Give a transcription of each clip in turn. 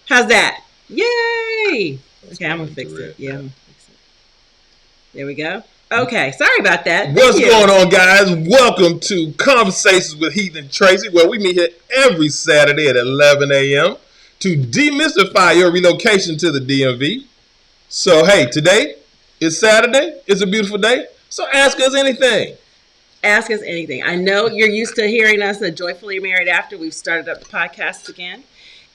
How's that? Yay! Okay, I'm gonna fix it. Yeah, I'm gonna fix it. There we go. Okay, sorry about that. What's going on, guys? Welcome to Conversations with Heath and Tracy, where we meet here every Saturday at 11 a.m. to demystify your relocation to the DMV. So, hey, today is Saturday. It's a beautiful day. So ask us anything. Ask us anything. I know you're used to hearing us at Joyfully Married After. We've started up the podcast again.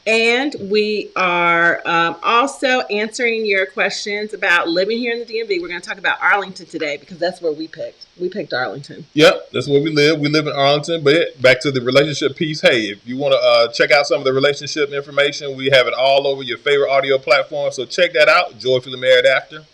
And we are also answering your questions about living here in the DMV. We're going to talk about Arlington today because that's where we picked. We picked Arlington. Yep, that's where we live. We live in Arlington. But back to the relationship piece. Hey, if you want to check out some of the relationship information, we have it all over your favorite audio platform. So check that out. Joyfully Married After.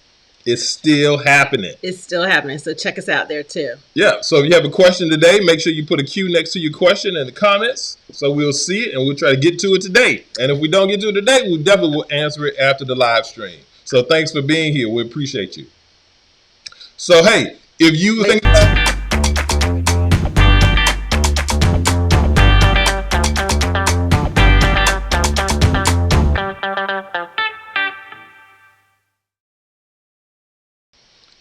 It's still happening. It's still happening. So check us out there too. Yeah. So if you have a question today, make sure you put a Q next to your question in the comments. So we'll see it and we'll try to get to it today. And if we don't get to it today, we definitely will answer it after the live stream. So thanks for being here. We appreciate you. So, hey, if you think...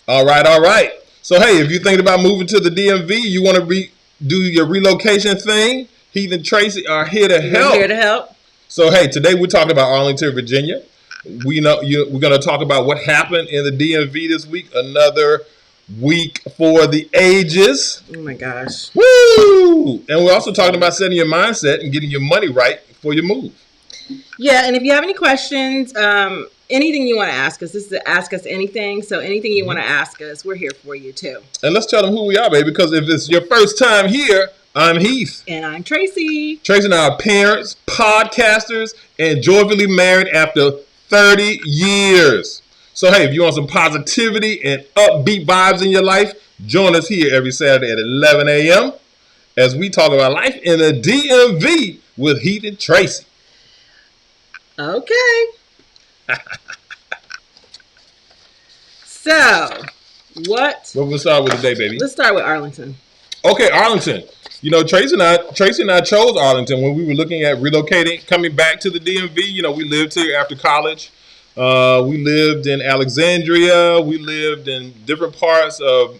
All right. So, hey, if you're thinking about moving to the DMV, you want to do your relocation thing, Heath and Tracy are here to help. We're here to help. So, hey, today we're talking about Arlington, Virginia. We're going to talk about what happened in the DMV this week. Another week for the ages. Oh, my gosh. Woo! And we're also talking about setting your mindset and getting your money right for your move. Yeah, and if you have any questions, anything you want to ask us, this is to Ask Us Anything. So anything you want to ask us, we're here for you too. And let's tell them who we are, baby, because if it's your first time here, I'm Heath. And I'm Tracy. Tracy and I are parents, podcasters, and joyfully married after 30 years. So, hey, if you want some positivity and upbeat vibes in your life, join us here every Saturday at 11 a.m. as we talk about life in the DMV with Heath and Tracy. Okay. So, what we'll start with today, baby? Let's start with Arlington. Okay, Arlington. You know, Tracy and I chose Arlington when we were looking at relocating, coming back to the DMV. You know, we lived here after college. We lived in Alexandria. We lived in different parts of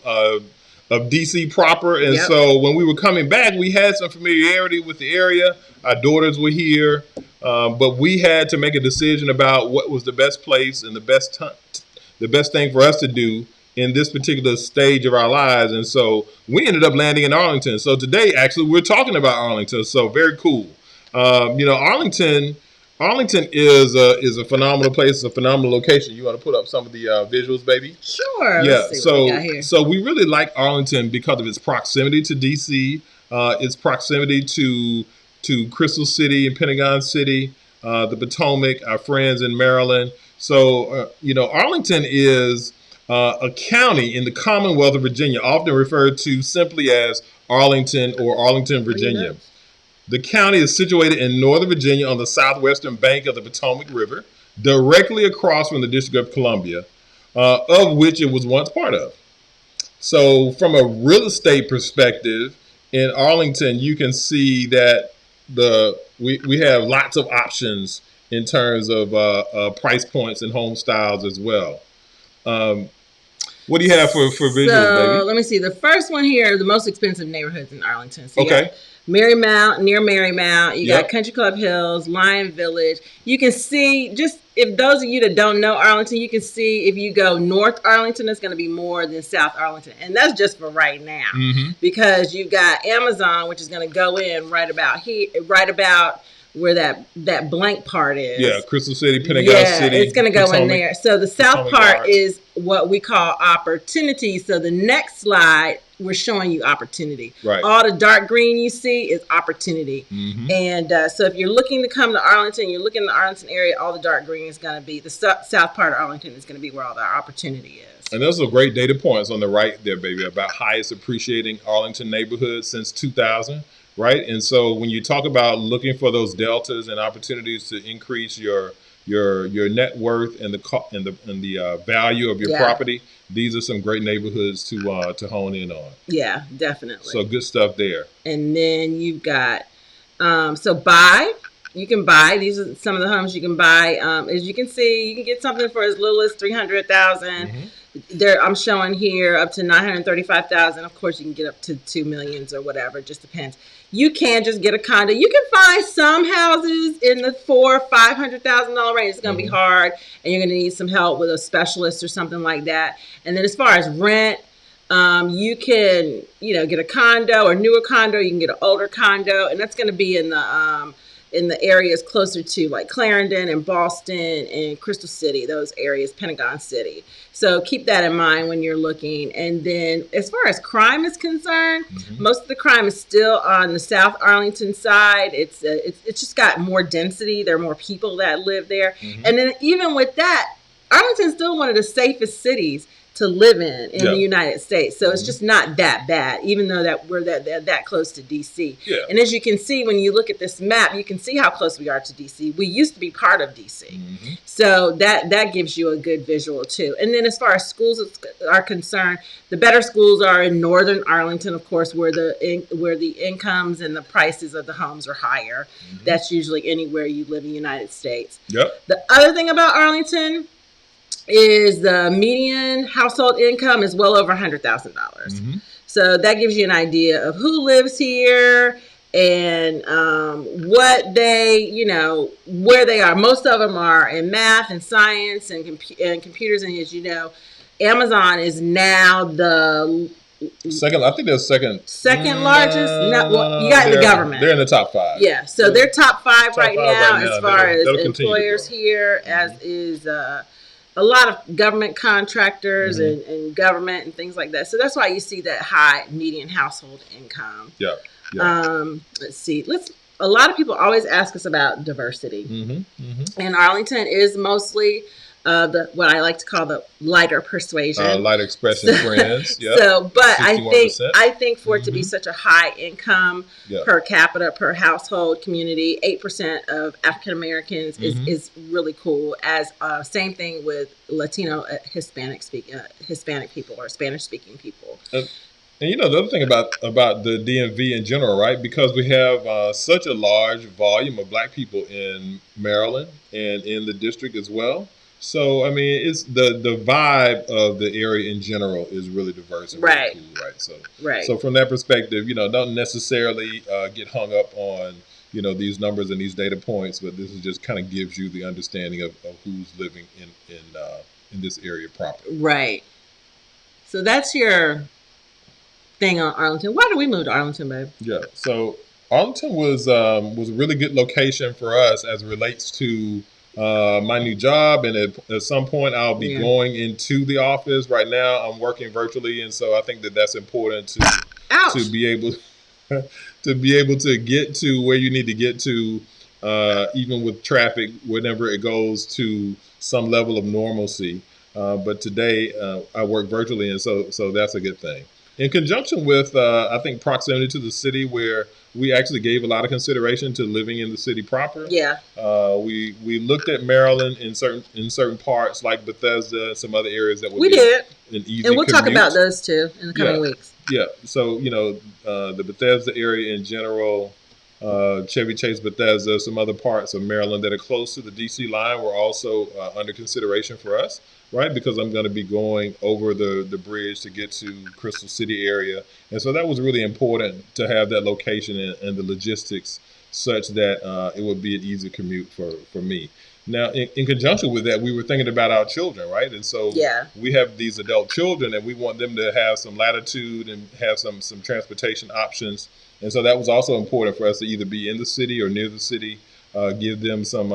DC proper. And so when we were coming back, we had some familiarity with the area. Our daughters were here. But we had to make a decision about what was the best place and the best thing for us to do in this particular stage of our lives. And so we ended up landing in Arlington. So today, actually, we're talking about Arlington. So very cool. You know, Arlington is a phenomenal place. It's a phenomenal location. You want to put up some of the visuals, baby? Sure. Yeah. So we really like Arlington because of its proximity to DC, its proximity to Crystal City and Pentagon City, the Potomac, our friends in Maryland. So, you know, Arlington is a county in the Commonwealth of Virginia, often referred to simply as Arlington or Arlington, Virginia. The county is situated in northern Virginia on the southwestern bank of the Potomac River, directly across from the District of Columbia, of which it was once part of. So from a real estate perspective, in Arlington, you can see that we have lots of options in terms of price points and home styles as well. What do you have for visuals, baby? Let me see. The first one here, the most expensive neighborhoods in Arlington. So okay. Marymount, near Marymount. You Yep. got Country Club Hills, Lion Village. You can see, just if those of you that don't know Arlington, you can see if you go North Arlington, it's going to be more than South Arlington. And that's just for right now. Because you've got Amazon, which is going to go in right about here, right about where that blank part is. Yeah, Crystal City, Pentagon City. It's going to go in there. So the south part Guard. is what we call opportunity. So the next slide, we're showing you opportunity. Right. All the dark green you see is opportunity. And so if you're looking to come to Arlington, you're looking in the Arlington area, all the dark green is going to be, the south part of Arlington is going to be where all the opportunity is. And those are great data points on the right there, baby, about highest appreciating Arlington neighborhoods since 2000. Right. And so when you talk about looking for those deltas and opportunities to increase your net worth and the value of your property, these are some great neighborhoods to hone in on. Yeah, definitely. So good stuff there. And then you've got buy. You can buy. These are some of the homes you can buy. As you can see, you can get something for as little as $300,000. There, I'm showing here up to $935,000. Of course, you can get up to $2 million or whatever. It just depends. You can just get a condo. You can find some houses in the $400,000 or $500,000 range. It's going to be hard, and you're going to need some help with a specialist or something like that. And then as far as rent, you can get a condo or newer condo. You can get an older condo, and that's going to be in the areas closer to like Clarendon and Boston and Crystal City, those areas, Pentagon City. So keep that in mind when you're looking. And then as far as crime is concerned, most of the crime is still on the South Arlington side. It's just got more density. There are more people that live there. And then even with that, Arlington's still one of the safest cities to live in the United States. So it's just not that bad, even though that we're that close to DC. Yeah. And as you can see, when you look at this map, you can see how close we are to DC. We used to be part of DC. So that gives you a good visual too. And then as far as schools are concerned, the better schools are in Northern Arlington, of course, where the incomes and the prices of the homes are higher. That's usually anywhere you live in the United States. Yep. The other thing about Arlington is the median household income is well over $100,000. So that gives you an idea of who lives here and what they, where they are. Most of them are in math and science and computers. And as you know, Amazon is now the second. I think they're second largest. You got the government. They're in the top 5. Yeah, so they're top 5 right now as far as employers here, as is a lot of government contractors and government and things like that. So that's why you see that high median household income. Yeah. Let's see. A lot of people always ask us about diversity. And Arlington is mostly what I like to call the lighter persuasion. Light expression friends. Yeah. So, but 61%. I think for it to be such a high income per capita, per household community, 8% of African Americans is really cool. As same thing with Latino, Hispanic people or Spanish speaking people. And the other thing about the DMV in general, right? Because we have such a large volume of Black people in Maryland and in the district as well. So, I mean, it's the vibe of the area in general is really diverse and really cool, right? So from that perspective, don't necessarily get hung up on, these numbers and these data points, but this is just kind of gives you the understanding of who's living in this area proper. Right. So that's your thing on Arlington. Why did we move to Arlington, babe? Yeah. So Arlington was a really good location for us as it relates to my new job, and at some point I'll be going into the office. Right now I'm working virtually, and so I think that's important to be able to get to where you need to get to, even with traffic, whenever it goes to some level of normalcy. But today I work virtually, and so that's a good thing. in conjunction with, I think, proximity to the city, where we actually gave a lot of consideration to living in the city proper. Yeah. We looked at Maryland in certain parts, like Bethesda and some other areas that would We be did. an easy And we'll talk commute. about those too in the coming weeks. Yeah. So, the Bethesda area in general, Chevy Chase, Bethesda, some other parts of Maryland that are close to the DC line were also under consideration for us, right? Because I'm going to be going over the bridge to get to Crystal City area. And so that was really important to have that location and the logistics such that it would be an easy commute for me. Now, in conjunction with that, we were thinking about our children, right? And so we have these adult children, and we want them to have some latitude and have some transportation options. And so that was also important for us to either be in the city or near the city, give them some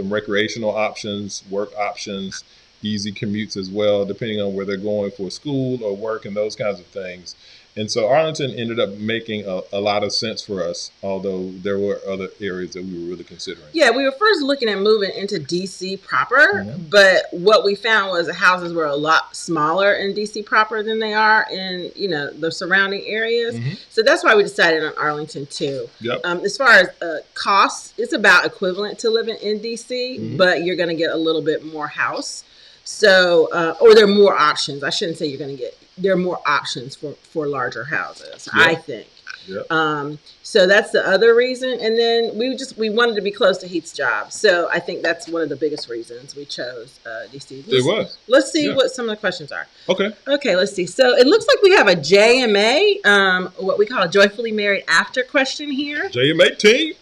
recreational options, work options, easy commutes as well, depending on where they're going for school or work and those kinds of things. And so Arlington ended up making a lot of sense for us, although there were other areas that we were really considering. Yeah, we were first looking at moving into DC proper, but what we found was the houses were a lot smaller in DC proper than they are in, the surrounding areas. So that's why we decided on Arlington too. Yep. As far as costs, it's about equivalent to living in DC, but you're going to get a little bit more house. So, or there are more options. I shouldn't say you're going to get. There are more options for larger houses. I think. Yep. So that's the other reason. And then we wanted to be close to Heath's job. So I think that's one of the biggest reasons we chose DC. Let's see what some of the questions are. Okay. Let's see. So it looks like we have a JMA, what we call a joyfully married after question here. JMA team.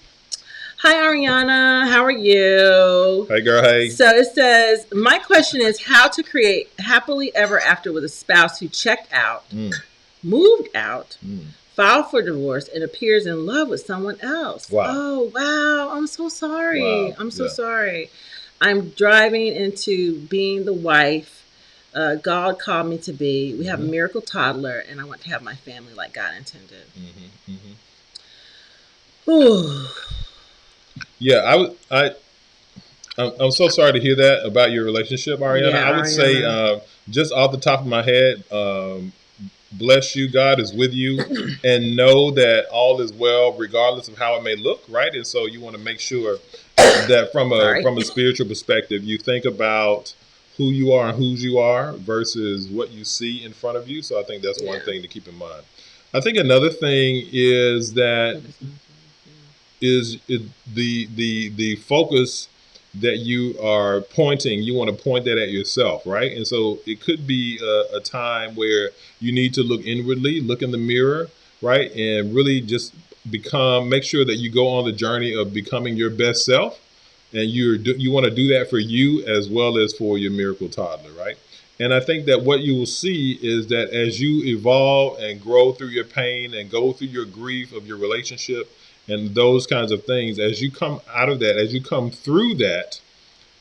Hi, Ariana. How are you? Hey, girl. Hey. So it says, my question is how to create happily ever after with a spouse who checked out, moved out, filed for divorce, and appears in love with someone else. Wow. Oh, wow. I'm so sorry. Wow. I'm so sorry. I'm driving into being the wife God called me to be. We have a miracle toddler, and I want to have my family like God intended. Ooh. Yeah, I'm so sorry to hear that about your relationship, Ariana. I would say, just off the top of my head, bless you, God is with you, and know that all is well, regardless of how it may look, right? And so you want to make sure that from a spiritual perspective, you think about who you are and whose you are versus what you see in front of you. So I think that's one thing to keep in mind. I think another thing is that is the focus that you are pointing, you want to point that at yourself, right? And so it could be a time where you need to look inwardly, look in the mirror, right? And really just make sure that you go on the journey of becoming your best self. And you want to do that for you as well as for your miracle toddler, right? And I think that what you will see is that as you evolve and grow through your pain and go through your grief of your relationship, and those kinds of things, as you come out of that, as you come through that,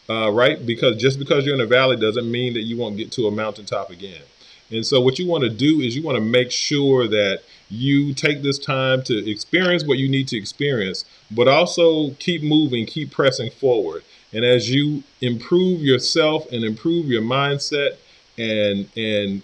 right? Because just because you're in a valley doesn't mean that you won't get to a mountaintop again. And so what you want to do is you want to make sure that you take this time to experience what you need to experience, but also keep moving, keep pressing forward. And as you improve yourself and improve your mindset and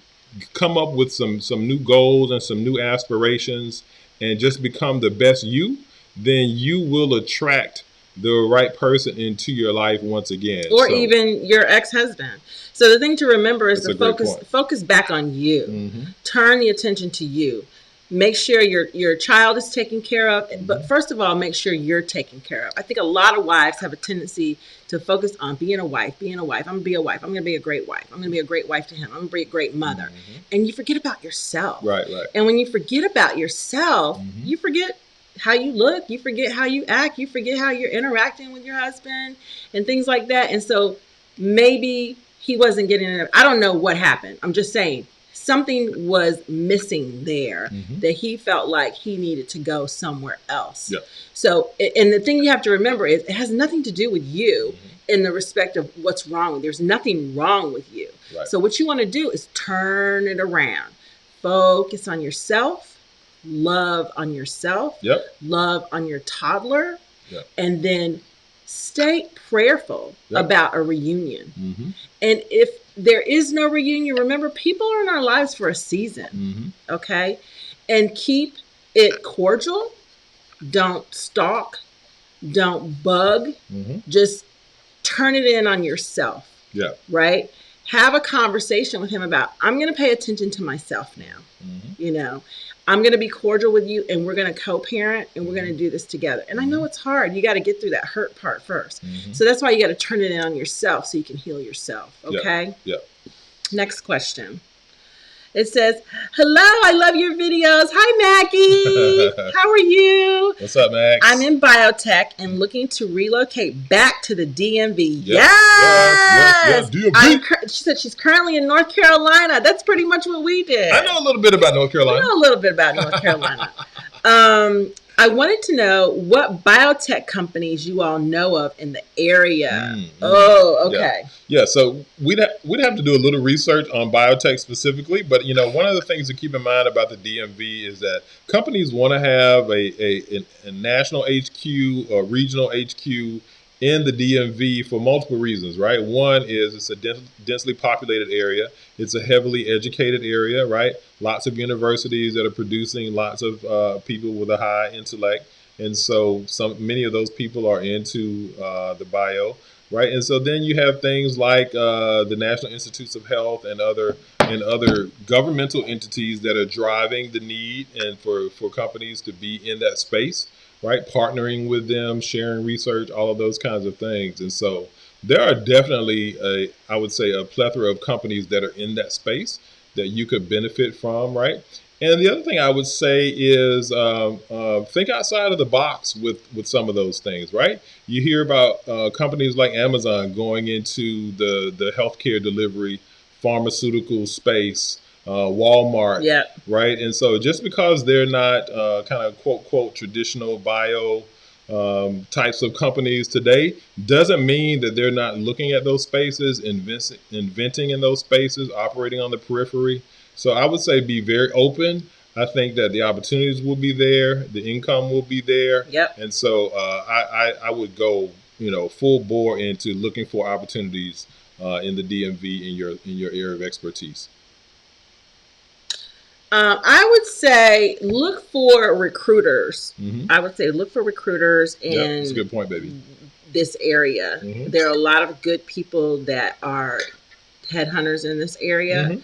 come up with some new goals and some new aspirations and just become the best you, then you will attract the right person into your life once again. Or even your ex-husband. So the thing to remember is to focus back on you. Turn the attention to you. Make sure your child is taken care of. But first of all, make sure you're taken care of. I think a lot of wives have a tendency to focus on being a wife. I'm going to be a wife. I'm going to be a great wife. I'm going to be a great wife to him. I'm going to be a great mother. And you forget about yourself. Right. And when you forget about yourself, you forget how you look, you forget how you act, you forget how you're interacting with your husband and things like that. And so maybe he wasn't getting it. I don't know what happened. I'm just saying something was missing there that he felt like he needed to go somewhere else. So, and the thing you have to remember is it has nothing to do with you in the respect of what's wrong with you. There's nothing wrong with you. So what you want to do is turn it around. Focus on yourself. Love on yourself, love on your toddler, and then stay prayerful about a reunion. And if there is no reunion, remember, people are in our lives for a season, okay? And keep it cordial. Don't stalk. Don't bug. Just turn it in on yourself. Yeah. Right? Have a conversation with him about, I'm going to pay attention to myself now. You know, I'm going to be cordial with you, and we're going to co-parent, and we're going to do this together. And I know it's hard. You got to get through that hurt part first. So that's why you got to turn it in on yourself so you can heal yourself. Okay? Yeah. Next question. It says, hello, I love your videos. Hi, Maggie. How are you? What's up, Max? I'm in biotech and looking to relocate back to the DMV. Yes. DMV. She said she's currently in North Carolina. That's pretty much what we did. I know a little bit about North Carolina. I know a little bit about North Carolina. I wanted to know what biotech companies you all know of in the area. Oh, okay. Yeah, so we'd have to do a little research on biotech specifically, but you know, one of the things to keep in mind about the DMV is that companies want to have a national HQ or regional HQ in the DMV for multiple reasons, right? One is it's a densely populated area. It's a heavily educated area, right? Lots of universities that are producing lots of people with a high intellect. And so many of those people are into the bio, right? And so then you have things like the National Institutes of Health and other governmental entities that are driving the need and for companies to be in that space, right? Partnering with them, sharing research, all of those kinds of things. And so there are definitely, I would say, a plethora of companies that are in that space that you could benefit from, right? And the other thing I would say is think outside of the box with some of those things, right? You hear about companies like Amazon going into the healthcare delivery, pharmaceutical space, Walmart, right? And so just because they're not kind of quote traditional bio types of companies today doesn't mean that they're not looking at those spaces, inventing in those spaces, operating on the periphery. So I would say be very open. I think that the opportunities will be there, the income will be there, and so I would go, you know, full bore into looking for opportunities in the DMV in your area of expertise. I would say look for recruiters. I would say look for recruiters in that's a good point, baby. This area. There are a lot of good people that are headhunters in this area.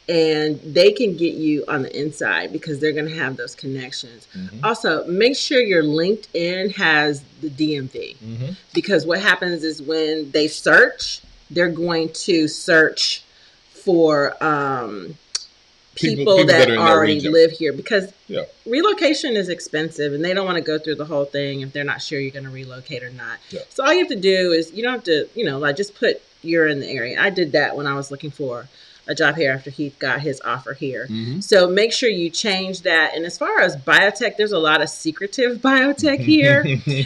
And they can get you on the inside because they're going to have those connections. Also, make sure your LinkedIn has the DMV because what happens is when they search, they're going to search for people that already live here because relocation is expensive and they don't want to go through the whole thing if they're not sure you're going to relocate or not. So all you have to do is you don't have to, you know, like just put you're in the area. I did that when I was looking for a job here after Heath got his offer here. So make sure you change that. And as far as biotech, there's a lot of secretive biotech here.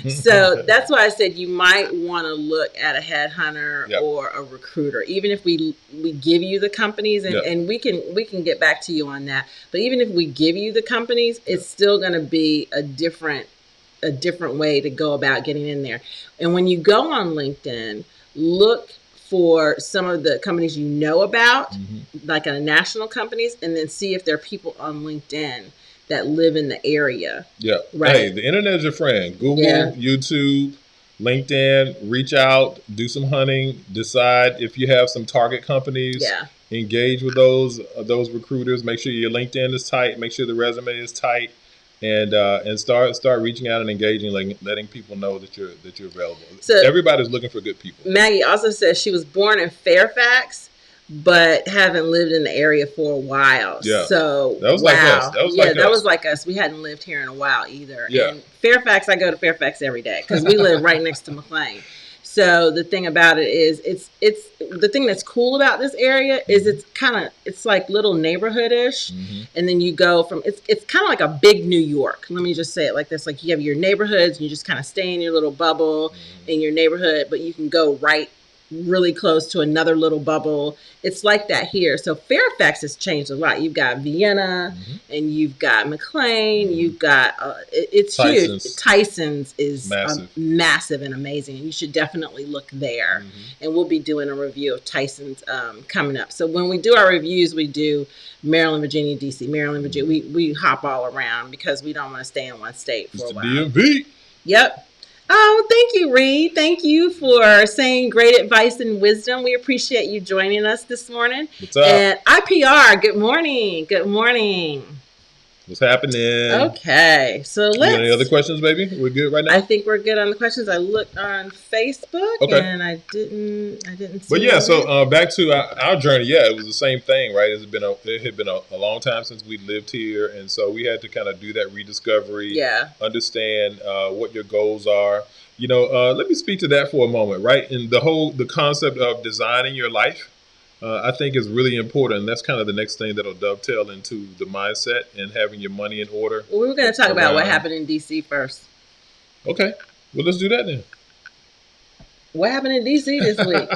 So that's why I said you might want to look at a headhunter or a recruiter, even if we give you the companies and we can get back to you on that. But even if we give you the companies, it's still going to be a different way to go about getting in there. And when you go on LinkedIn, look for some of the companies you know about, like national companies, and then see if there are people on LinkedIn that live in the area. Right. Hey, the internet is your friend. Google, YouTube, LinkedIn, reach out, do some hunting, decide if you have some target companies. Engage with those recruiters. Make sure your LinkedIn is tight. Make sure the resume is tight. And start reaching out and engaging, letting people know that you're available. So everybody's looking for good people. Maggie also says she was born in Fairfax, but haven't lived in the area for a while. So that was like us. That was like us. We hadn't lived here in a while either. And Fairfax, I go to Fairfax every day because we live right next to McLean. So the thing about it is, it's the thing that's cool about this area is it's like little neighborhood-ish, and then you go from it's kind of like a big New York. Let me just say it like this: like you have your neighborhoods, and you just kind of stay in your little bubble in your neighborhood, but you can go right really close to another little bubble. It's like that here. So Fairfax has changed a lot. You've got Vienna, and you've got McLean. You've got it's Tyson's. huge. Tyson's is Massive. massive and amazing. You should definitely look there. And we'll be doing a review of Tyson's coming up. So when we do our reviews, we do Maryland, Virginia, DC, Maryland, Virginia. We hop all around because we don't want to stay in one state for a while. DMV. Yep. Oh, thank you, Reed. Thank you for saying great advice and wisdom. We appreciate you joining us this morning. What's up? And IPR, good morning. Good morning. What's happening? Okay, so let's. Any other questions, baby? We're good right now? I think we're good on the questions. I looked on Facebook and I didn't see. But yeah, so back to our journey. Yeah, it was the same thing, right? It had been a long time since we lived here, and so we had to kind of do that rediscovery. Yeah. Understand what your goals are. You know, let me speak to that for a moment, right? And the concept of designing your life, I think is really important. And that's kind of the next thing that'll dovetail into the mindset and having your money in order. Well, we were going to talk about what happened in DC first. Okay, well, let's do that then. What happened in DC this week?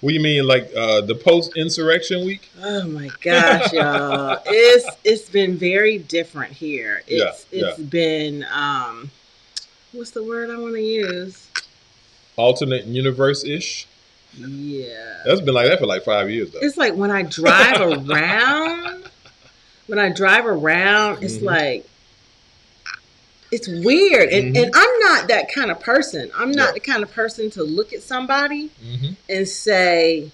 What do you mean, like the post-insurrection week? Oh my gosh, y'all! It's been very different here. It's been what's the word I want to use? Alternate universe-ish. Yeah, that's been like that for like 5 years though. It's like when I drive around, it's like it's weird, and I'm not that kind of person. I'm not the kind of person to look at somebody and say,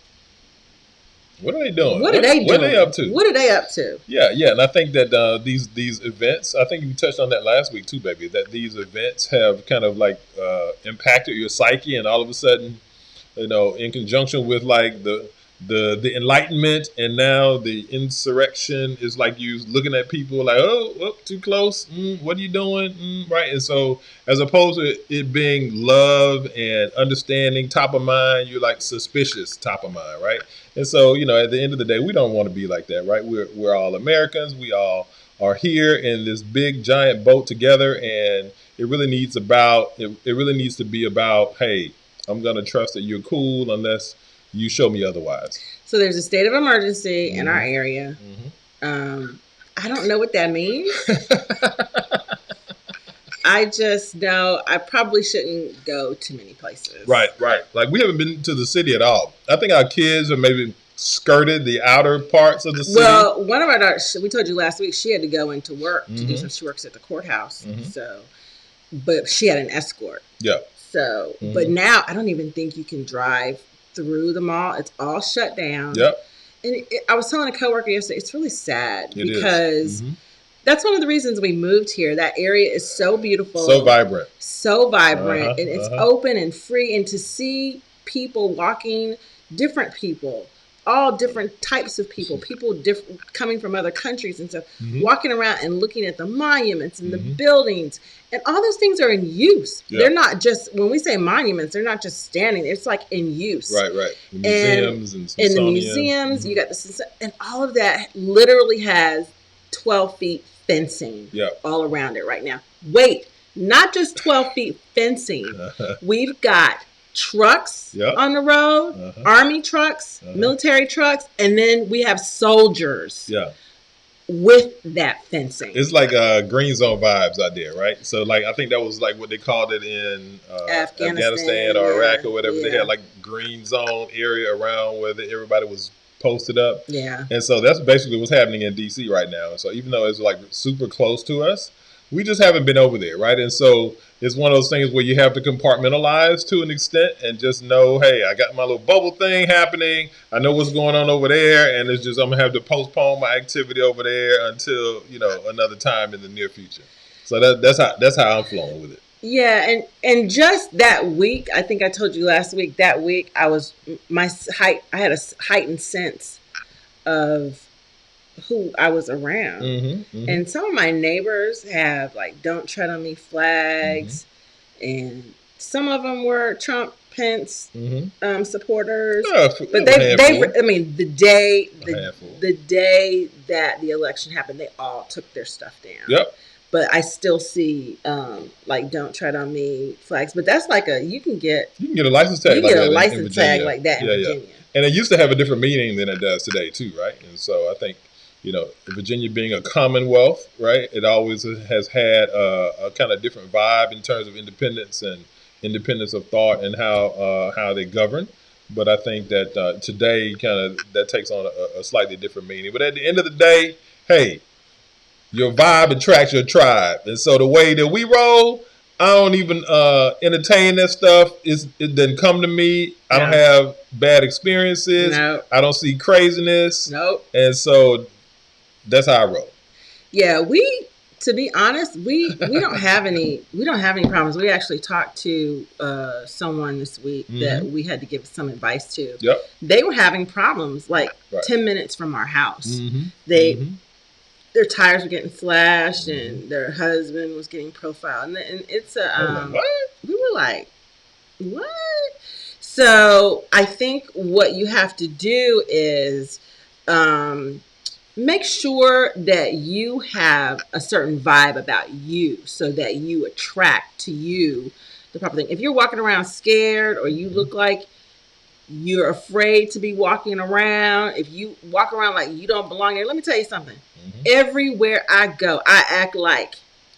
"What are they doing? What are they doing? What are they up to? What are they up to?" Yeah, and I think that these events, I think you touched on that last week too, baby. That these events have kind of like impacted your psyche, and all of a sudden, you know, in conjunction with like the Enlightenment and now the insurrection is like you looking at people like, oh too close. What are you doing? Right. And so as opposed to it being love and understanding top of mind, you're like suspicious top of mind. Right. And so, you know, at the end of the day, we don't want to be like that. Right. We're all Americans. We all are here in this big giant boat together. And it really needs to be about, hey, I'm going to trust that you're cool unless you show me otherwise. So there's a state of emergency in our area. I don't know what that means. I just know I probably shouldn't go too many places. Right. Like we haven't been to the city at all. I think our kids have maybe skirted the outer parts of the city. Well, one of our daughters, we told you last week, she had to go into work to do some. She works at the courthouse. So, but she had an escort. Yeah. So, but now I don't even think you can drive through the mall. It's all shut down. Yep. And I was telling a coworker yesterday, it's really sad because that's one of the reasons we moved here. That area is so beautiful. So vibrant. And it's open and free. And to see people walking, different people, all different types of people coming from other countries and stuff, walking around and looking at the monuments and the buildings, and all those things are in use. They're not just, when we say monuments, they're not just standing, it's like in use. Right. The museums and the museums, you got and all of that literally has 12 feet fencing all around it right now. Wait, not just 12 feet fencing. We've got trucks on the road, army trucks, military trucks, and then we have soldiers with that fencing. It's like green zone vibes out there, right? So like I think that was like what they called it in Afghanistan or Iraq or whatever. They had like green zone area around where everybody was posted up. Yeah. And so that's basically what's happening in DC right now. And so even though it's like super close to us, we just haven't been over there, right? And so it's one of those things where you have to compartmentalize to an extent and just know, hey, I got my little bubble thing happening. I know what's going on over there, and it's just I'm gonna have to postpone my activity over there until, you know, another time in the near future. So that's how I'm flowing with it. Yeah, and just that week, I think I told you last week. That week, I had a heightened sense of who I was around. And some of my neighbors have like "Don't Tread on Me" flags, and some of them were Trump, Pence supporters. But I mean, the day that the election happened, they all took their stuff down. Yep. but I still see like "Don't Tread on Me" flags. But that's like you can get a license tag. You like get a that license in Virginia. tag like that in Virginia. And it used to have a different meaning than it does today too, right? And so I think, Virginia being a commonwealth, right? It always has had a kind of different vibe in terms of independence and independence of thought and how they govern. But I think that today kind of that takes on a slightly different meaning. But at the end of the day, hey, your vibe attracts your tribe. And so the way that we roll, I don't even entertain that stuff. It doesn't come to me. I don't have bad experiences. No. I don't see craziness. Nope. And so that's how I roll. Yeah, to be honest, we don't have any problems. We actually talked to someone this week that we had to give some advice to. Yep. They were having problems like 10 minutes from our house. Their tires were getting slashed and their husband was getting profiled. And it's what? We were like, what? So I think what you have to do is make sure that you have a certain vibe about you so that you attract to you the proper thing. If you're walking around scared or you look like you're afraid to be walking around, if you walk around like you don't belong there, let me tell you something. Everywhere I go, I act like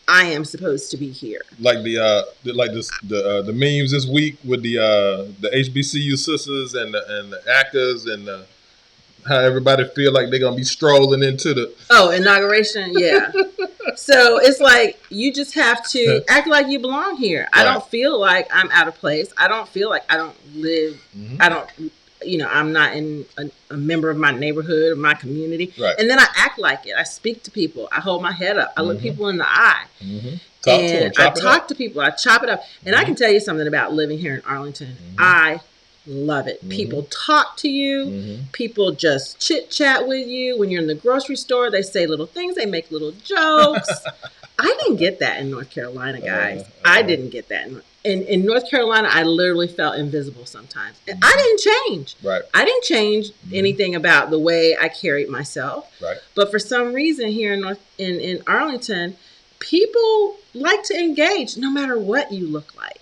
I am supposed to be here. Like the memes this week with the HBCU sisters and the actors and how everybody feel like they're gonna be strolling into the inauguration. Yeah. So it's like you just have to act like you belong here. I don't feel like I'm out of place. I don't feel like I don't live. I don't. I'm not in a member of my neighborhood or my community. Right. And then I act like it. I speak to people. I hold my head up. I look people in the eye. I talk to people. I chop it up. And I can tell you something about living here in Arlington. I love it. People talk to you. People just chit chat with you. When you're in the grocery store, they say little things. They make little jokes. I didn't get that in North Carolina, guys. I didn't get that. In North Carolina, I literally felt invisible sometimes. And I didn't change. Right. I didn't change anything about the way I carried myself. Right. But for some reason here in Arlington, people like to engage no matter what you look like.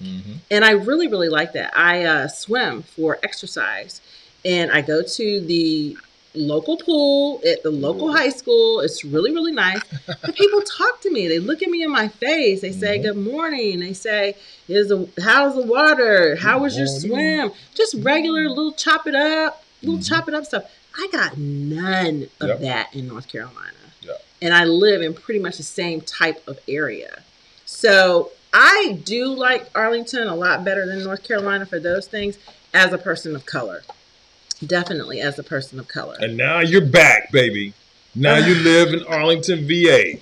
And I really, really like that. I swim for exercise. And I go to the local pool at the local high school. It's really, really nice. And people talk to me. They look at me in my face. They say, good morning. They say, how's the water? How was your swim? Just regular little chop it up stuff. I got none of that in North Carolina. And I live in pretty much the same type of area. So I do like Arlington a lot better than North Carolina for those things as a person of color. Definitely as a person of color. And now you're back, baby. Now you live in Arlington, VA.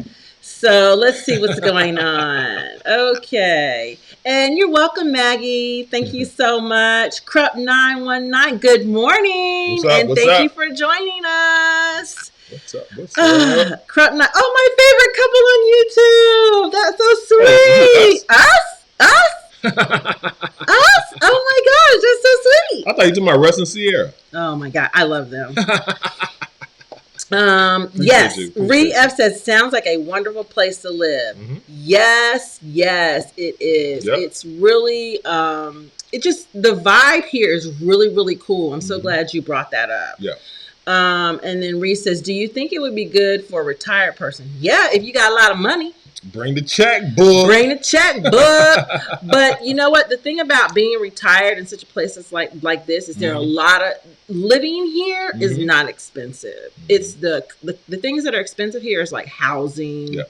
So let's see what's going on. Okay. And you're welcome, Maggie. Thank you so much. Krupp919, good morning. What's thank up? you for joining us. What's up? Krupp9, oh, my favorite couple on YouTube. That's so sweet. Us? Oh my gosh, that's so sweet. I thought you were talking about Russ and Sierra. Oh my God, I love them. Yes, Ree F says, sounds like a wonderful place to live. Yes, it is. Yep. It's really, the vibe here is really, really cool. I'm so glad you brought that up. Yeah. And then Ree says, do you think it would be good for a retired person? Yeah, if you got a lot of money. Bring the checkbook. But you know what? The thing about being retired in such a place as like this is there are a lot of living here is not expensive. It's the things that are expensive here is like housing. Yeah.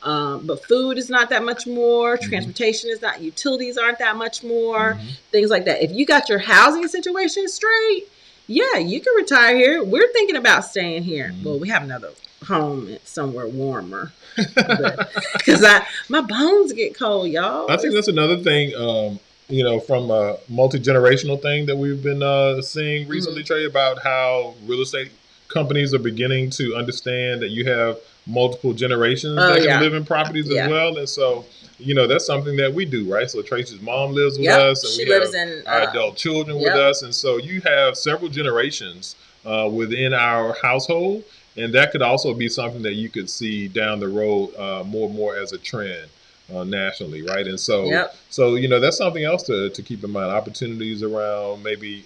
But food is not that much more. Transportation is not. Utilities aren't that much more. Things like that. If you got your housing situation straight, yeah, you can retire here. We're thinking about staying here. Well, we have another home somewhere warmer because my bones get cold, y'all. I think that's another thing, from a multi-generational thing that we've been seeing recently, Trey, about how real estate companies are beginning to understand that you have multiple generations that can live in properties as well. And so, that's something that we do, right? So Tracy's mom lives with us, and she lives in our adult children with us. And so you have several generations within our household. And that could also be something that you could see down the road more and more as a trend nationally, right? And so, Yep. so that's something else to keep in mind. Opportunities around maybe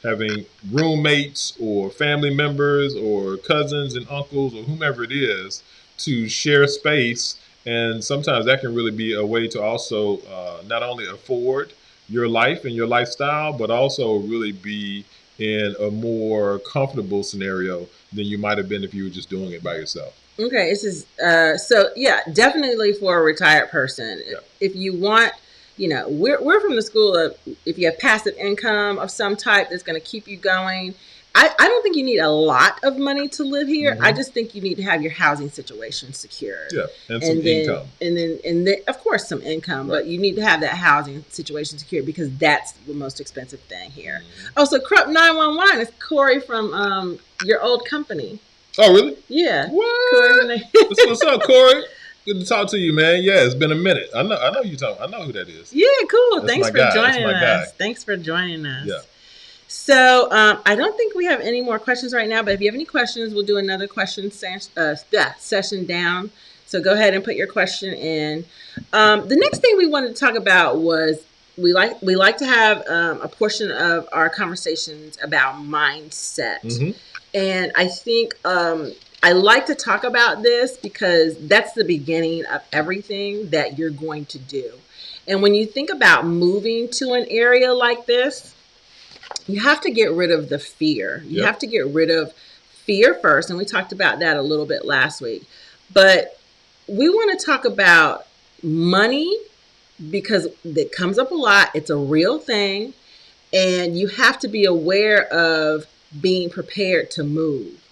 having roommates or family members or cousins and uncles or whomever it is to share space. And sometimes that can really be a way to also not only afford your life and your lifestyle, but also really be in a more comfortable scenario than you might have been if you were just doing it by yourself. Okay, this is so yeah, definitely for a retired person. Yeah. If you want, we're from the school of if you have passive income of some type that's going to keep you going. I don't think you need a lot of money to live here. I just think you need to have your housing situation secured. Yeah, and some income. And then of course some income, right. But you need to have that housing situation secured because that's the most expensive thing here. Oh, so Krupp 911 is Corey from your old company. Oh, really? Yeah. What? Corey. What's up, Corey? Good to talk to you, man. Yeah, it's been a minute. I know you talking. I know who that is. Yeah, cool. That's Thanks for joining us. Thanks for joining us. Yeah. So I don't think we have any more questions right now, but if you have any questions, we'll do another question session down. So go ahead and put your question in. The next thing we wanted to talk about was we like to have a portion of our conversations about mindset. Mm-hmm. And I think I like to talk about this because that's the beginning of everything that you're going to do. And when you think about moving to an area like this, you have to get rid of the fear. You have to get rid of fear first. And we talked about that a little bit last week. But we want to talk about money because it comes up a lot. It's a real thing. And you have to be aware of being prepared to move.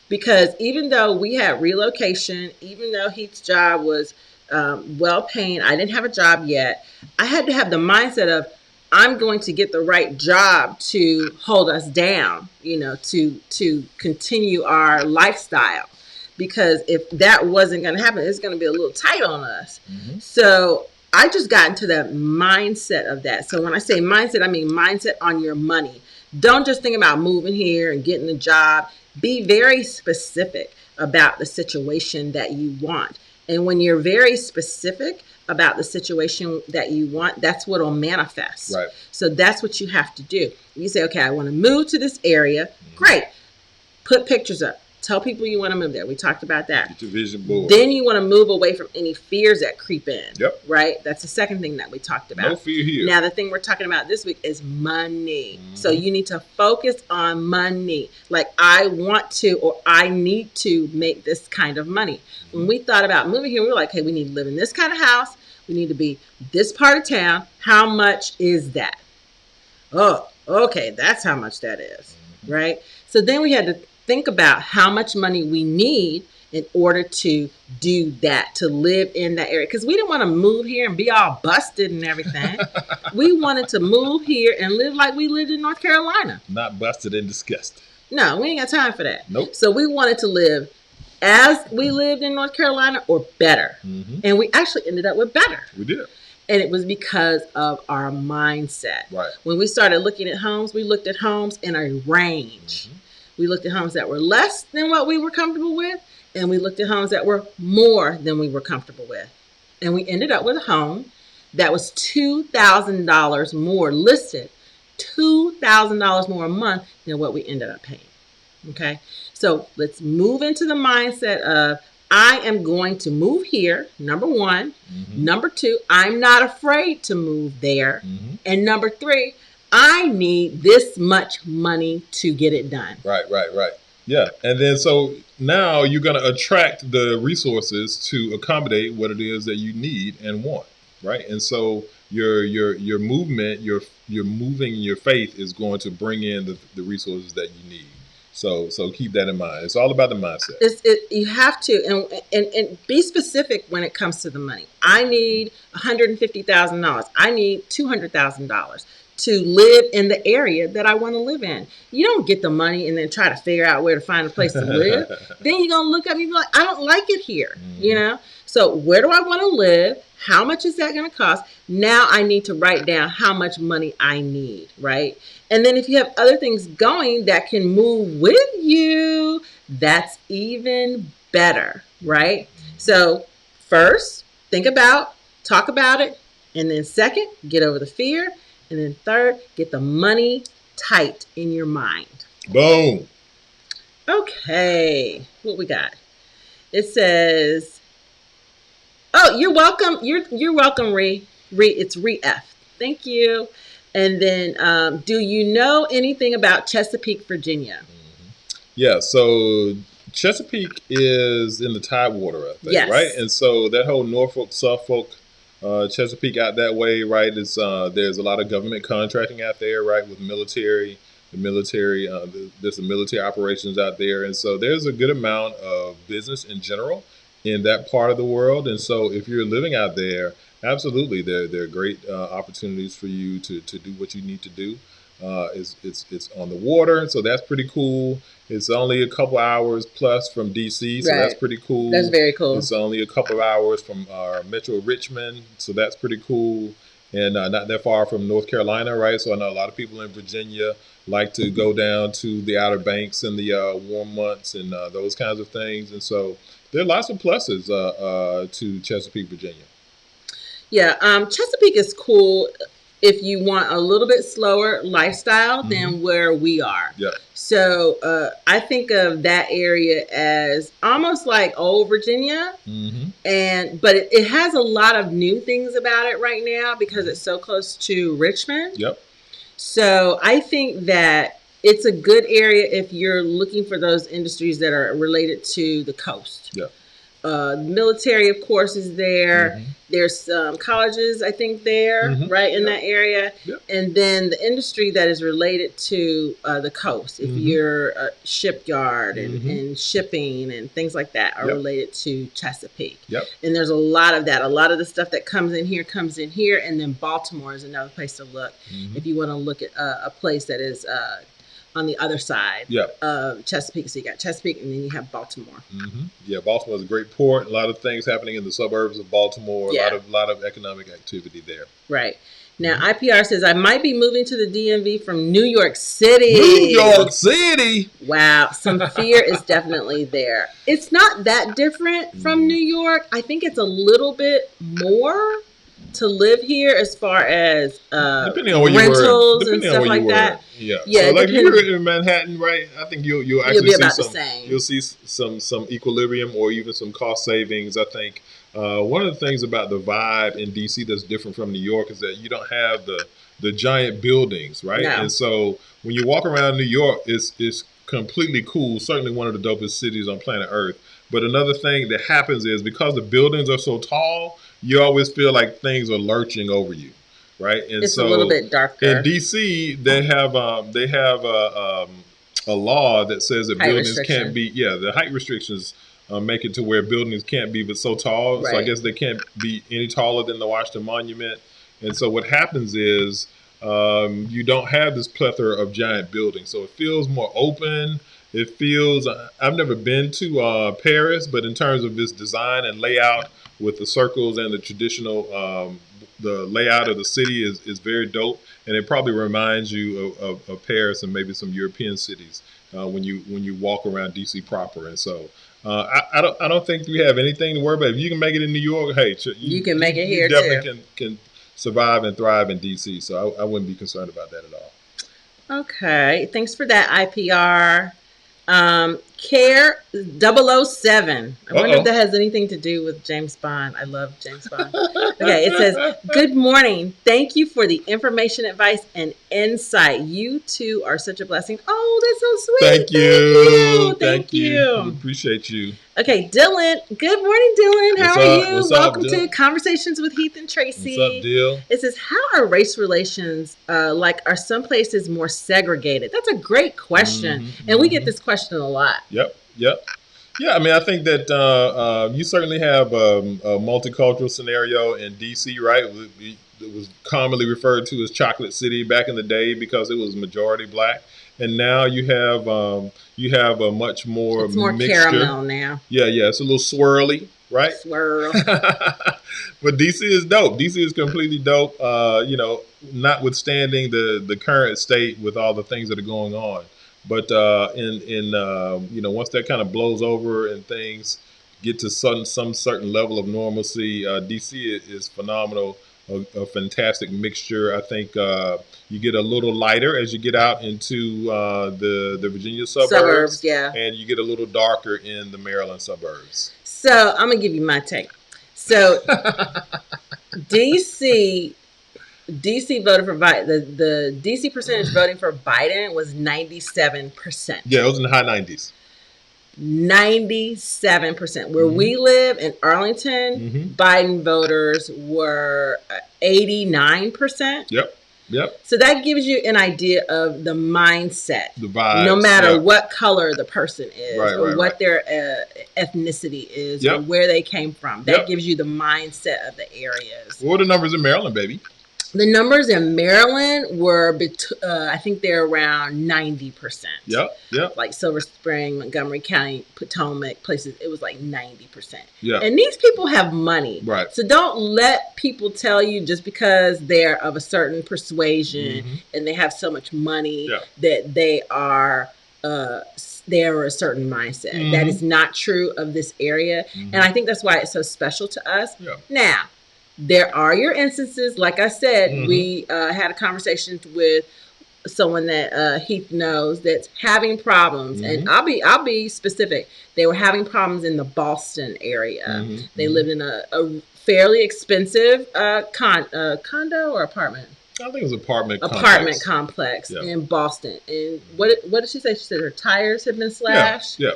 Because even though we had relocation, even though Heath's job was well paying, I didn't have a job yet. I had to have the mindset of, I'm going to get the right job to hold us down, to continue our lifestyle. Because if that wasn't going to happen, it's going to be a little tight on us. Mm-hmm. So I just got into the mindset of that. So when I say mindset, I mean mindset on your money. Don't just think about moving here and getting a job. Be very specific about the situation that you want. And when you're very specific about the situation that you want, that's what will manifest. Right. So that's what you have to do. You say, okay, I want to move to this area. Mm-hmm. Great. Put pictures up. Tell people you want to move there. We talked about that. Get your vision board. Then you want to move away from any fears that creep in. Yep. Right? That's the second thing that we talked about. No fear here. Now, the thing we're talking about this week is money. Mm-hmm. So you need to focus on money. Like, I want to or I need to make this kind of money. Mm-hmm. When we thought about moving here, we were like, hey, we need to live in this kind of house. We need to be this part of town. How much is that? Oh, okay. That's how much that is. Mm-hmm. Right? So then we had to think about how much money we need in order to do that, to live in that area. Because we didn't want to move here and be all busted and everything. We wanted to move here and live like we lived in North Carolina. Not busted and disgusted. No, we ain't got time for that. Nope. So we wanted to live as we lived in North Carolina or better. Mm-hmm. And we actually ended up with better. We did. And it was because of our mindset. Right. When we started looking at homes, we looked at homes in a range. Mm-hmm. We looked at homes that were less than what we were comfortable with, and we looked at homes that were more than we were comfortable with. And we ended up with a home that was $2,000 more listed, $2,000 more a month than what we ended up paying. Okay? So let's move into the mindset of, I am going to move here, number one. Mm-hmm. Number two, I'm not afraid to move there. Mm-hmm. And number three, I need this much money to get it done. Right. Yeah. And then so now you're going to attract the resources to accommodate what it is that you need and want. Right. And so your movement, your moving your faith is going to bring in the resources that you need. So keep that in mind. It's all about the mindset. You have to, and be specific when it comes to the money. I need $150,000. I need $200,000. To live in the area that I want to live in. You don't get the money and then try to figure out where to find a place to live. Then you're going to look at me and be like, I don't like it here, mm-hmm. So where do I want to live? How much is that going to cost? Now I need to write down how much money I need, right? And then if you have other things going that can move with you, that's even better, right? So first, talk about it. And then second, get over the fear. And then third, get the money tight in your mind. Boom. Okay, what we got? It says, "Oh, you're welcome. You're welcome, Ree. It's Ree F. Thank you." And then, do you know anything about Chesapeake, Virginia? Yeah. So Chesapeake is in the Tidewater, I think, Yes. right? And so that whole Norfolk, Suffolk, Chesapeake out that way, right? Is there's a lot of government contracting out there, right, with military. There's some military operations out there, and so there's a good amount of business in general in that part of the world. And so if you're living out there, absolutely, there are great opportunities for you to do what you need to do. It's on the water, so that's pretty cool. It's only a couple hours plus from DC, so that's pretty cool. That's very cool. It's only a couple of hours from Metro Richmond, so that's pretty cool. And not that far from North Carolina, right? So I know a lot of people in Virginia like to go down to the Outer Banks in the warm months and those kinds of things. And so there are lots of pluses to Chesapeake, Virginia. Yeah, Chesapeake is cool if you want a little bit slower lifestyle than where we are. Yeah. So I think of that area as almost like old Virginia, but it has a lot of new things about it right now because it's so close to Richmond. Yep. So I think that it's a good area if you're looking for those industries that are related to the coast. Yeah. Military, of course, is there. There's some colleges, I think, there, right, in that area. Yep. And then the industry that is related to the coast, if you're a shipyard and shipping and things like that are related to Chesapeake. Yep. And there's a lot of that. A lot of the stuff that comes in here. And then Baltimore is another place to look if you want to look at a place that is on the other side of Chesapeake. So you got Chesapeake and then you have Baltimore. Yeah, Baltimore is a great port. A lot of things happening in the suburbs of Baltimore. A lot of economic activity there. Right. Now, IPR says, I might be moving to the DMV from New York City. New York City! Wow. Some fear is definitely there. It's not that different from New York. I think it's a little bit more to live here as far as depending on where rentals you were, and stuff like that. Yeah. Yeah. So like if you're in Manhattan, right? I think you'll actually be about see the same. You'll see some equilibrium or even some cost savings. I think one of the things about the vibe in DC that's different from New York is that you don't have the giant buildings, right? No. And so when you walk around New York, it's completely cool. Certainly one of the dopest cities on planet Earth. But another thing that happens is because the buildings are so tall, you always feel like things are lurching over you, right? And it's so a little bit darker. in DC, they have a law that says that buildings can't be the height restrictions make it to where buildings can't be but so tall. Right. So I guess they can't be any taller than the Washington Monument. And so what happens is you don't have this plethora of giant buildings. So it feels more open. It feels, I've never been to Paris, but in terms of its design and layout with the circles and the traditional, the layout of the city is very dope. And it probably reminds you of Paris and maybe some European cities when you walk around DC proper. And so I don't think we have anything to worry about. If you can make it in New York, hey, you can make it here too. You definitely can survive and thrive in DC. So I wouldn't be concerned about that at all. Okay. Thanks for that, IPR. Care 007. I wonder if that has anything to do with James Bond. I love James Bond. Okay, it says, good morning. Thank you for the information, advice, and insight. You two are such a blessing. Oh, that's so sweet. Thank you. We appreciate you. Okay, Dylan. Good morning, Dylan. How are you? Welcome to Conversations with Heath and Tracy. What's up, Dill? It says, how are race relations, are some places more segregated? That's a great question. And we get this question a lot. Yep. Yeah, I mean, I think that you certainly have a multicultural scenario in DC, right? It was commonly referred to as Chocolate City back in the day because it was majority black. And now you have a much more it's more mixture. Caramel now. Yeah, it's a little swirly, right? Swirl. But DC is dope. DC is completely dope. You know, notwithstanding the current state with all the things that are going on. But you know, once that kind of blows over and things get to some certain level of normalcy, DC is phenomenal. A fantastic mixture. I think you get a little lighter as you get out into the Virginia suburbs, Yeah. and you get a little darker in the Maryland suburbs. So I'm gonna give you my take. So DC voted for Biden. The DC percentage voting for Biden was 97%. Yeah, it was in the high 90s. 97%. Where we live in Arlington, Biden voters were 89%. Yep. So that gives you an idea of the mindset, the vibes, no matter what color the person is, or what their ethnicity is, or where they came from. That gives you the mindset of the areas. What are the numbers in Maryland, baby? The numbers in Maryland were, I think they're around 90%. Yep. Like Silver Spring, Montgomery County, Potomac, places, it was like 90%. Yeah. And these people have money. Right. So don't let people tell you just because they're of a certain persuasion and they have so much money that they are a certain mindset. That is not true of this area. And I think that's why it's so special to us. Yeah. Now, there are your instances. Like I said, we had a conversation with someone that Heath knows that's having problems, and I'll be specific. They were having problems in the Boston area. They lived in a fairly expensive condo or apartment. I think it was apartment complex in Boston. And what did she say? She said her tires had been slashed. Yeah.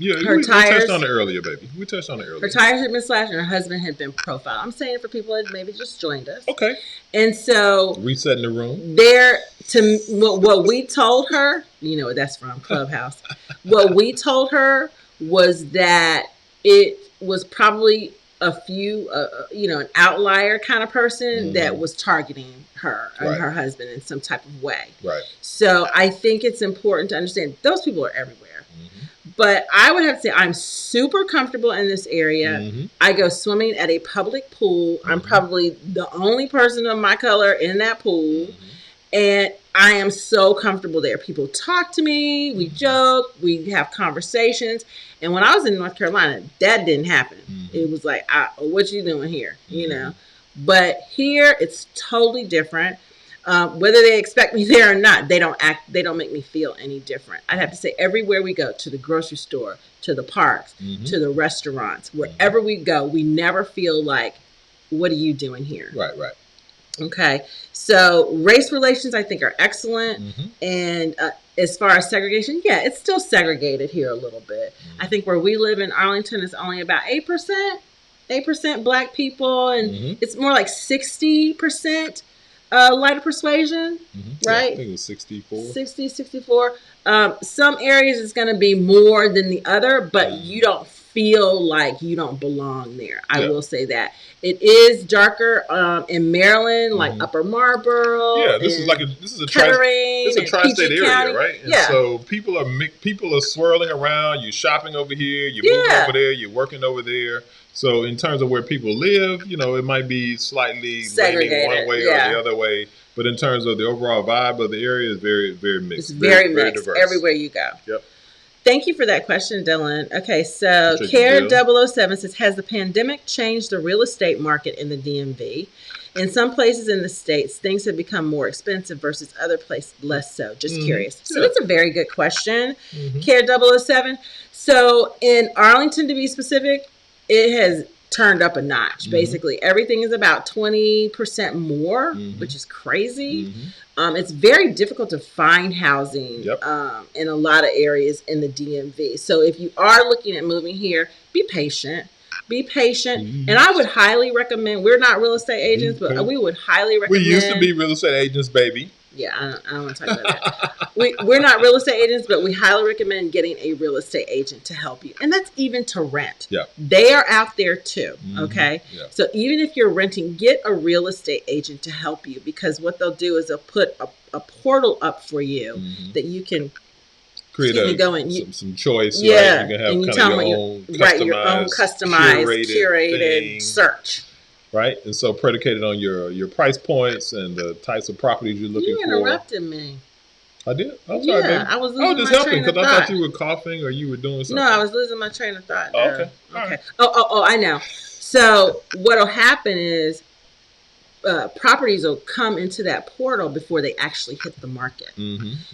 Yeah, we touched on it earlier, baby. We touched on it earlier. Her tires had been slashed and her husband had been profiled. I'm saying it for people that maybe just joined us. Okay. And so resetting the room. What we told her, you know what that's from, Clubhouse. What we told her was that it was probably a few, an outlier kind of person that was targeting her and her husband in some type of way. Right. So I think it's important to understand those people are everywhere. But I would have to say I'm super comfortable in this area. I go swimming at a public pool. I'm probably the only person of my color in that pool. And I am so comfortable there. People talk to me. We joke. We have conversations. And when I was in North Carolina, that didn't happen. It was like, what you doing here? You know. But here, it's totally different. Whether they expect me there or not, they don't make me feel any different. I'd have to say everywhere we go, to the grocery store, to the parks, to the restaurants, wherever we go, we never feel like, what are you doing here? Right. Okay. So race relations, I think, are excellent. And as far as segregation, it's still segregated here a little bit. I think where we live in Arlington is only about 8% Black people, and it's more like 60% lighter persuasion, right? Yeah, I think it was 64. Some areas it's going to be more than the other, but you don't feel like you don't belong there. I will say that. It is darker in Maryland, like Upper Marlboro. Yeah, this is a tri-state area, County. right? And so people are swirling around. You're shopping over here, you're moving over there, you're working over there. So in terms of where people live, it might be slightly leaning one way or the other way. But in terms of the overall vibe of the area, it's very, very mixed. It's very mixed diverse. Everywhere you go. Yep. Thank you for that question, Dylan. Okay, so Care 007 says, has the pandemic changed the real estate market in the DMV? In some places in the States, things have become more expensive versus other places less so. Just curious. So that's a very good question, Care 007. So in Arlington, to be specific, it has turned up a notch. Basically, everything is about 20% more, which is crazy. It's very difficult to find housing in a lot of areas in the DMV. So if you are looking at moving here, be patient. And I would highly recommend, we're not real estate agents, but we would highly recommend. We used to be real estate agents, baby. Yeah, I don't want to talk about that. We're not real estate agents, but we highly recommend getting a real estate agent to help you. And that's even to rent. Yeah. They are out there too, okay? Yeah. So even if you're renting, get a real estate agent to help you, because what they'll do is they'll put a portal up for you that you can create Excuse me, go in. some choice, Yeah, right? You can have and you kind of tell your them own your own customized, curated thing, search. right? And so predicated on your price points and the types of properties you're looking You for. interrupted me. I did. I'm sorry, Yeah, baby. I was I was losing just my helping train of because I thought thought. you were coughing or you were doing something. No, I was losing my train of thought. Oh, okay. Okay. Right. Oh, I know. So what'll happen is properties will come into that portal before they actually hit the market.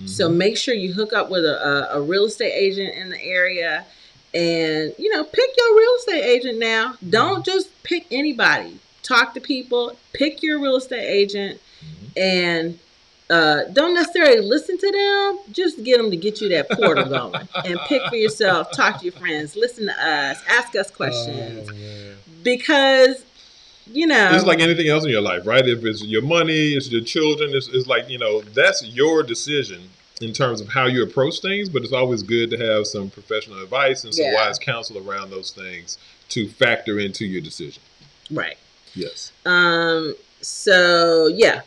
So make sure you hook up with a real estate agent in the area, and pick your real estate agent now. Don't just pick anybody. Talk to people. Pick your real estate agent, and don't necessarily listen to them. Just get them to get you that portal going, and pick for yourself. Talk to your friends. Listen to us. Ask us questions, because it's like anything else in your life, right? If it's your money, it's your children, it's like, that's your decision in terms of how you approach things, but it's always good to have some professional advice and some wise counsel around those things to factor into your decision. Right. Yes. So yeah.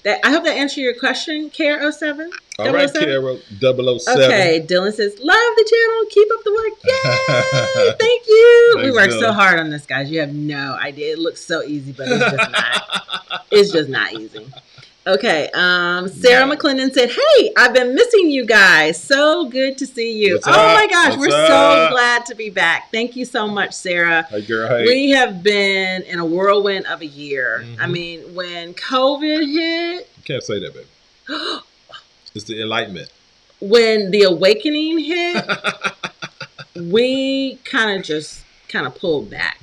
I hope that answered your question, Care 07. All right, Care 007. Okay, Dylan says, love the channel. Keep up the work. Yay! Thank you. Thanks, we worked Dylan. so hard on this, guys. You have no idea. It looks so easy, but it's just not. It's just not easy. Okay, Sarah McClendon said, hey, I've been missing you guys. So good to see you. What's oh up? my gosh, What's we're up? so glad to be back. Thank you so much, Sarah. Hey, girl, hey. We have been in a whirlwind of a year. I mean, when COVID hit. You can't say that, baby. It's the enlightenment. When the awakening hit, we kind of pulled back.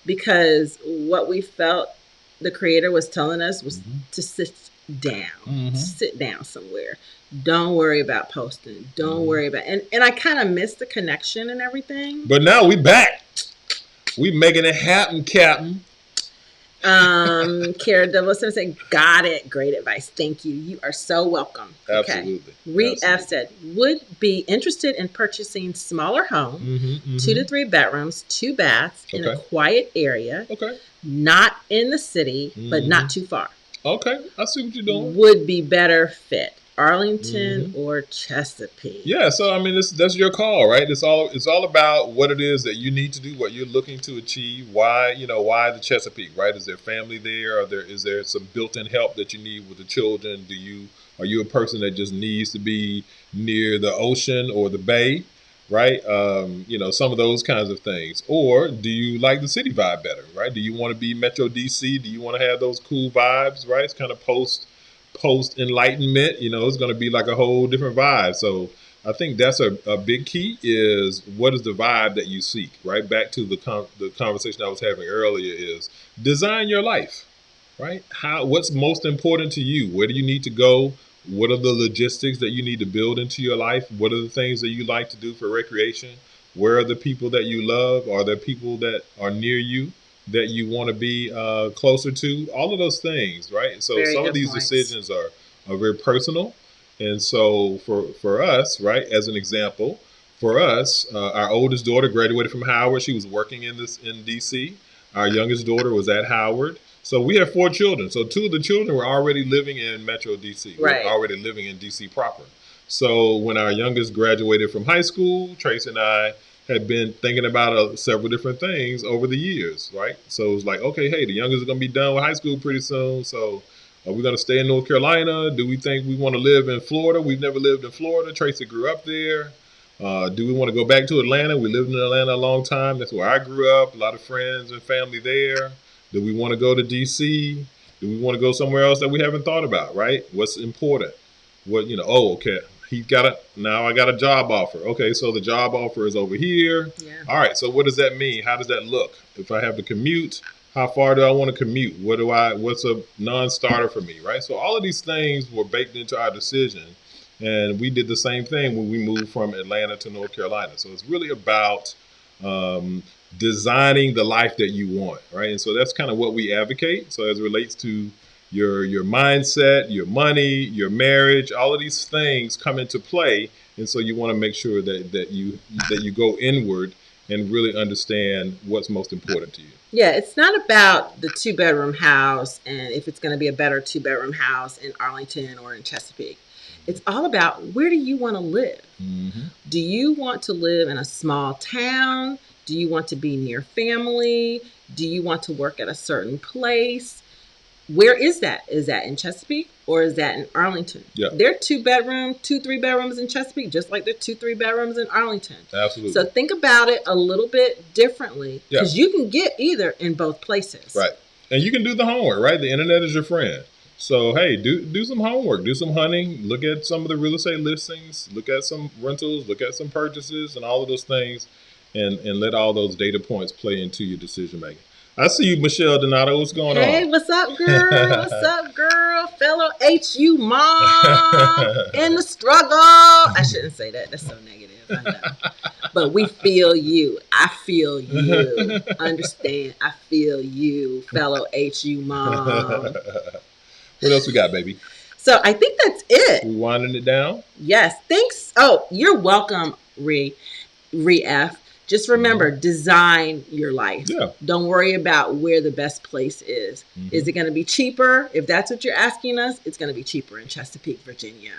Because what we felt the Creator was telling us was to sit down. Sit down somewhere. Don't worry about posting. Don't worry about and I kind of missed the connection and everything. But now we back. We making it happen, Captain. Kara Douglas said, got it. Great advice. Thank you. You are so welcome. Absolutely. Okay. Reed F said, would be interested in purchasing smaller home, 2 to 3 bedrooms, 2 baths in a quiet area. Okay. Not in the city, but not too far. Okay. I see what you're doing. Would be better fit. Arlington or Chesapeake. Yeah, so I mean, that's your call, right? It's all about what it is that you need to do, what you're looking to achieve. Why the Chesapeake, right? Is there family there? Is there some built-in help that you need with the children? Are you a person that just needs to be near the ocean or the bay, right? Some of those kinds of things. Or do you like the city vibe better, right? Do you want to be Metro DC? Do you want to have those cool vibes, right? It's kind of post enlightenment, it's going to be like a whole different vibe. So I think that's a big key, is what is the vibe that you seek, right? Back to the conversation I was having earlier, is design your life, right? What's most important to you? Where do you need to go? What are the logistics that you need to build into your life? What are the things that you like to do for recreation? Where are the people that you love? Are there people that are near you that you want to be closer to? All of those things, right? So some of these decisions are very personal. And so for us, right, as an example, for us, our oldest daughter graduated from Howard. She was working in DC. Our youngest daughter was at Howard. So we have 4 children. So 2 of the children were already living in Metro DC. Right. We're already living in DC proper. So when our youngest graduated from high school, Tracy and I had been thinking about several different things over the years, right? So it was like, okay, hey, the youngest is going to be done with high school pretty soon. So are we going to stay in North Carolina? Do we think we want to live in Florida? We've never lived in Florida. Tracy grew up there. Do we want to go back to Atlanta? We lived in Atlanta a long time. That's where I grew up. A lot of friends and family there. Do we want to go to DC? Do we want to go somewhere else that we haven't thought about, right? What's important? Okay. Now I got a job offer. Okay, so the job offer is over here. Yeah. All right, so what does that mean? How does that look? If I have to commute, how far do I want to commute? What's a non-starter for me, right? So all of these things were baked into our decision, and we did the same thing when we moved from Atlanta to North Carolina. So it's really about designing the life that you want, right? And so that's kind of what we advocate. So as it relates to your mindset, your money, your marriage, all of these things come into play. And so you want to make sure that you go inward and really understand what's most important to you. Yeah, it's not about the 2-bedroom house and if it's going to be a better 2-bedroom house in Arlington or in Chesapeake. It's all about, where do you want to live? Mm-hmm. Do you want to live in a small town? Do you want to be near family? Do you want to work at a certain place? Where is that? Is that in Chesapeake or is that in Arlington? Yeah. There are 3 bedrooms in Chesapeake, just like there are 3 bedrooms in Arlington. Absolutely. So think about it a little bit differently, because you can get either in both places. Right. And you can do the homework, right? The internet is your friend. So, hey, do some homework, do some hunting, look at some of the real estate listings, look at some rentals, look at some purchases and all of those things, and let all those data points play into your decision making. I see you, Michelle Donato. What's going on? Hey, what's up, girl? What's up, girl? Fellow HU mom in the struggle. I shouldn't say that. That's so negative. I know. But we feel you. I feel you. Understand? I feel you, fellow HU mom. What else we got, baby? So I think that's it. We winding it down? Yes. Thanks. Oh, you're welcome, Re-F. Just remember, design your life. Yeah. Don't worry about where the best place is. Is it going to be cheaper? If that's what you're asking us, it's going to be cheaper in Chesapeake, Virginia.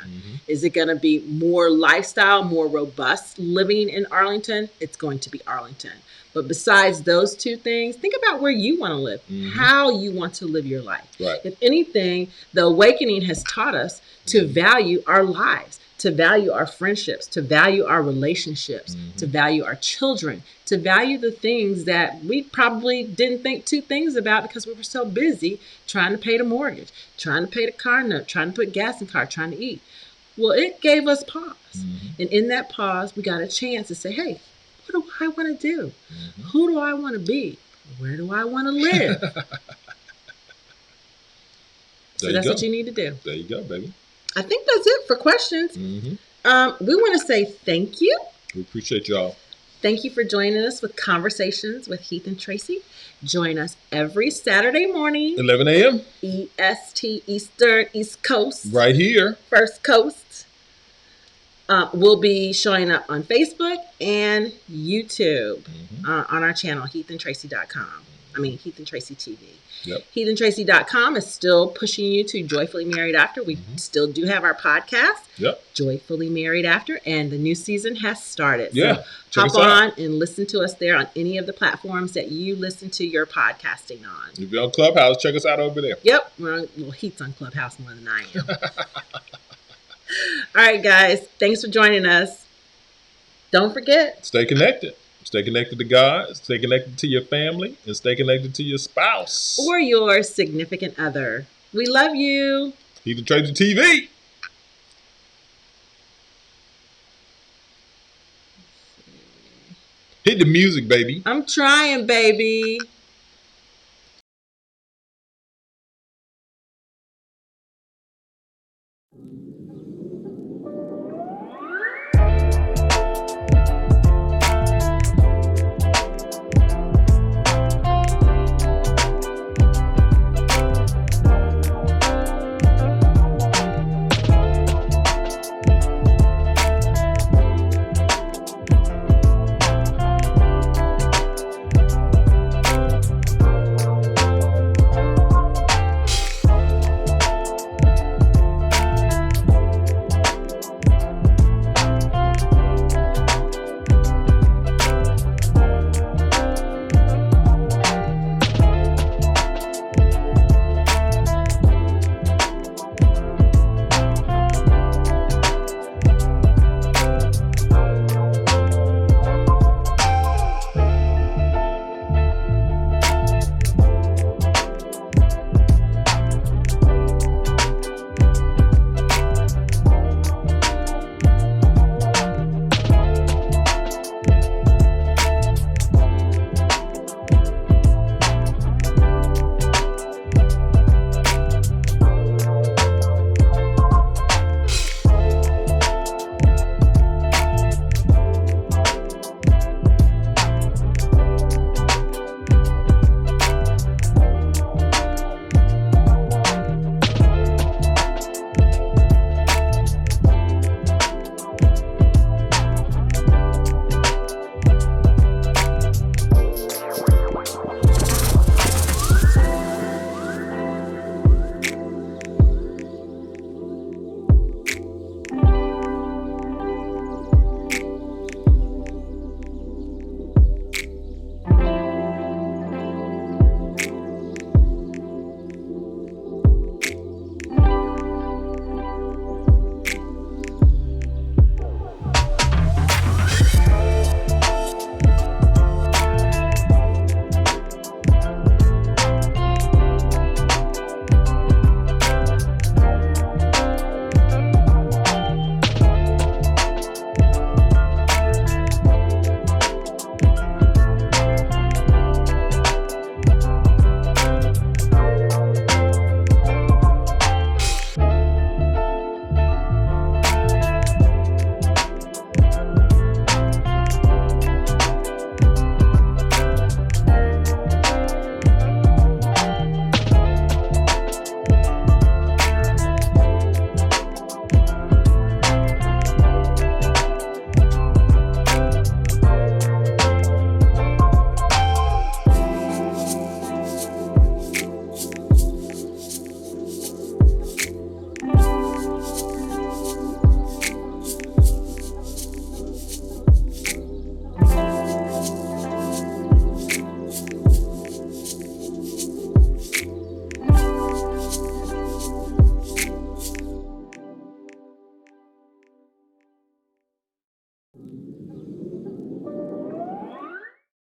Is it going to be more lifestyle, more robust living in Arlington? It's going to be Arlington. But besides those 2 things, think about where you want to live, how you want to live your life. Right. If anything, the awakening has taught us to value our lives, to value our friendships, to value our relationships, to value our children, to value the things that we probably didn't think 2 things about because we were so busy trying to pay the mortgage, trying to pay the car note, trying to put gas in the car, trying to eat. Well, it gave us pause. And in that pause, we got a chance to say, hey, what do I want to do? Who do I want to be? Where do I want to live? So that's what you need to do. There you go, baby. I think that's it for questions. We want to say thank you. We appreciate y'all. Thank you for joining us with Conversations with Heath and Tracy. Join us every Saturday morning. 11 a.m. EST, Eastern, East Coast. Right here. First Coast. We'll be showing up on Facebook and YouTube on our channel, HeathandTracy.com. I mean, HeathandTracyTV. Yep. HeathandTracy.com is still pushing you to Joyfully Married After. We still do have our podcast, Joyfully Married After, and the new season has started. Yeah. So hop on and listen to us there on any of the platforms that you listen to your podcasting on. If you're on Clubhouse, check us out over there. Yep. Heat's on Clubhouse more than I am. All right, guys. Thanks for joining us. Don't forget. Stay connected. Stay connected to God, stay connected to your family, and stay connected to your spouse. Or your significant other. We love you. HeathandTracyTV. Hit the music, baby. I'm trying, baby.